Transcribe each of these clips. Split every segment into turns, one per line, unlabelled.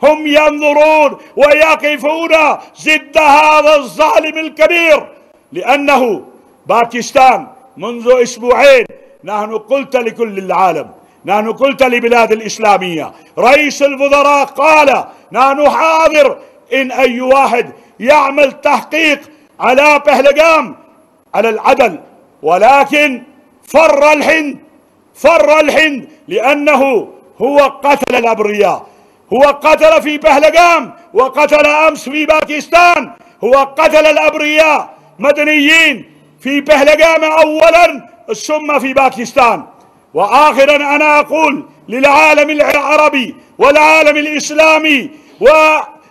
هم ينظرون ويقفون ضد هذا الظالم الكبير. لأنه باكستان منذ أسبوعين نحن قلت لكل العالم، نحن قلت لبلاد الإسلامية، رئيس الوزراء قال نحن حاضر إن أي واحد يعمل تحقيق على پهلگام على العدل، ولكن فر الهند لأنه هو قتل الأبرياء، هو قتل في پهلگام وقتل أمس في باكستان، هو قتل الأبرياء مدنيين في پهلگام أولا ثم في باكستان. وآخرا أنا أقول للعالم العربي والعالم الإسلامي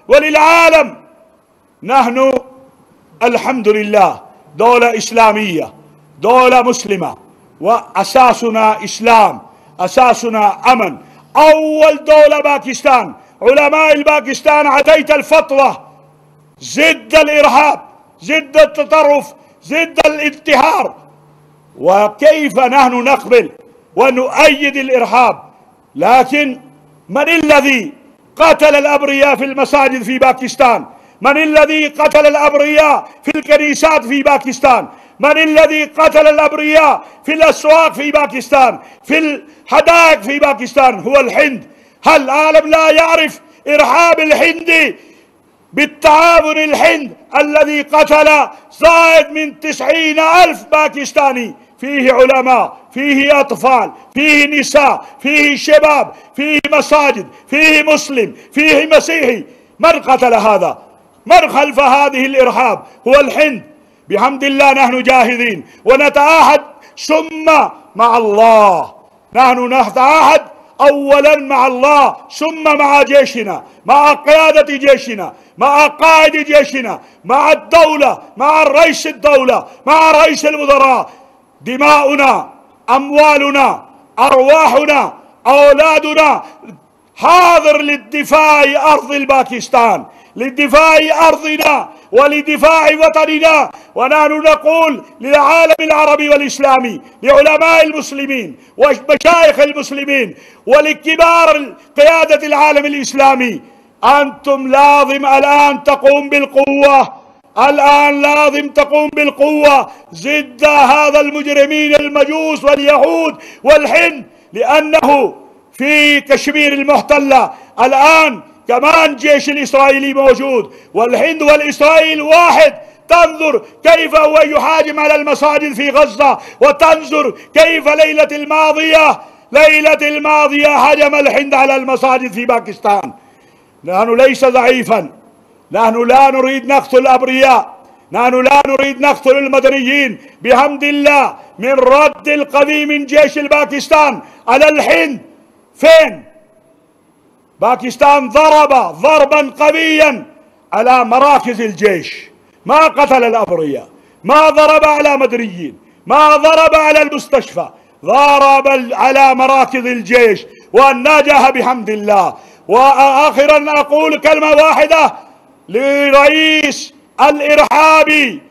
وللعالم، نحن الحمد لله دولة إسلامية، دولة مسلمة، وأساسنا إسلام، أساسنا أمن. أول دولة باكستان، علماء الباكستان عطيت الفتوى ضد الإرهاب، ضد التطرف، ضد الانتحار. وكيف نحن نقبل ونؤيد الإرهاب؟ لكن من الذي قتل الأبرياء في المساجد في باكستان؟ من الذي قتل الأبرياء في الكنيسات في باكستان؟ من الذي قتل الأبرياء في الأسواق في باكستان، في الحدائق في باكستان؟ هو الهند. هل العالم لا يعرف إرهاب الهند بالتعاون الهند الذي قتل زائد من 90,000 باكستاني، فيه علماء، فيه أطفال، فيه نساء، فيه شباب، فيه مساجد، فيه مسلم، فيه مسيحي. من قتل هذا؟ من خلف هذه الإرهاب؟ هو الهند. بحمد الله نحن جاهزين ونتعاهد ثم مع الله، نحن نتعاهد أولا مع الله ثم مع جيشنا، مع قيادة جيشنا، مع قائد جيشنا، مع الدولة، مع رئيس الدولة، مع رئيس الوزراء. دماؤنا، أموالنا، أرواحنا، أولادنا حاضر للدفاع أرض الباكستان، للدفاع أرضنا ولدفاع وطننا. ونحن نقول للعالم العربي والإسلامي، لعلماء المسلمين ومشايخ المسلمين ولكبار قيادة العالم الإسلامي، أنتم لازم الآن تقوم بالقوة، الآن لازم تقوم بالقوة ضد هذا المجرمين المجوس واليهود والهند. لأنه في كشمير المحتلة الآن كمان جيش الإسرائيلي موجود، والهند والإسرائيل واحد. تنظر كيف هو يهاجم على المساجد في غزة، وتنظر كيف ليلة الماضية هجم الهند على المساجد في باكستان. نحن ليس ضعيفا، نحن لا نريد نقتل الأبرياء، نحن لا نريد نقتل المدنيين. بحمد الله من رد القوي من جيش الباكستان على الهند. فين؟ باكستان ضرب ضربا قويا على مراكز الجيش، ما قتل الأبرياء، ما ضرب على مدنيين، ما ضرب على المستشفى، ضرب على مراكز الجيش ونجح بحمد الله. وآخرا أقول كلمة واحدة لرئيس الإرهابي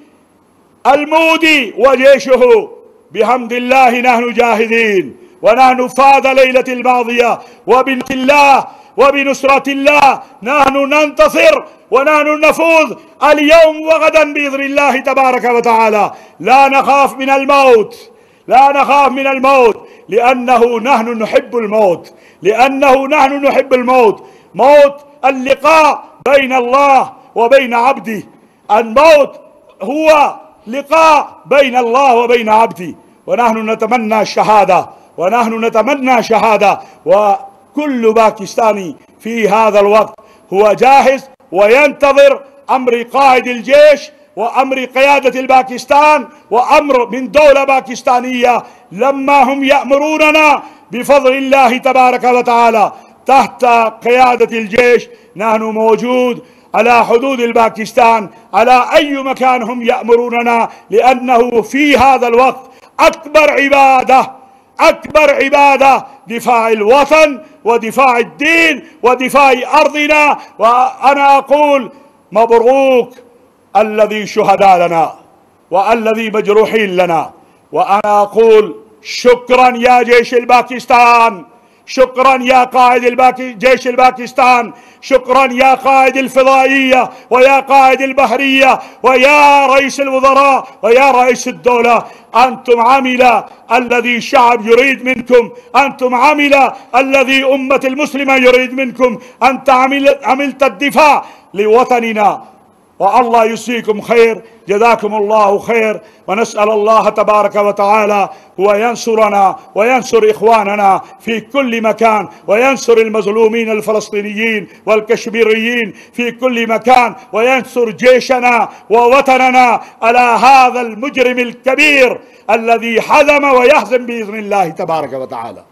المودي وجيشه، بحمد الله نحن جاهزين، ونحن فاز ليلة الماضية، وبنصرة الله وبنصرة الله نحن ننتصر ونحن نفوز اليوم وغدا بإذن الله تبارك وتعالى. لا نخاف من الموت، لا نخاف من الموت، لأنه نحن نحب الموت، لأنه نحن نحب الموت. موت اللقاء بين الله وبين عبده، الموت هو لقاء بين الله وبين عبده، ونحن نتمنى الشهادة، ونحن نتمنى شهادة. وكل باكستاني في هذا الوقت هو جاهز وينتظر أمر قائد الجيش وأمر قيادة الباكستان وأمر من دولة باكستانية. لما هم يأمروننا بفضل الله تبارك وتعالى تحت قيادة الجيش، نحن موجود على حدود الباكستان، على أي مكان هم يأمروننا، لأنه في هذا الوقت أكبر عبادة دفاع الوطن ودفاع الدين ودفاع أرضنا. وأنا أقول مبروك الذي شهداء لنا والذي مجروحين لنا، وأنا أقول شكرا يا جيش الباكستان، شكرا يا قائد جيش الباكستان، شكرا يا قائد الفضائية ويا قائد البحرية ويا رئيس الوزراء ويا رئيس الدولة. أنتم عمل الذي شعب يريد منكم، أنتم عمل الذي أمة المسلمة يريد منكم. أنت عملت الدفاع لوطننا، والله يجزيكم خير، جزاكم الله خير. ونسأل الله تبارك وتعالى هو ينصرنا وينصر إخواننا في كل مكان، وينصر المظلومين الفلسطينيين والكشميريين في كل مكان، وينصر جيشنا ووطننا على هذا المجرم الكبير الذي حزم ويهزم بإذن الله تبارك وتعالى.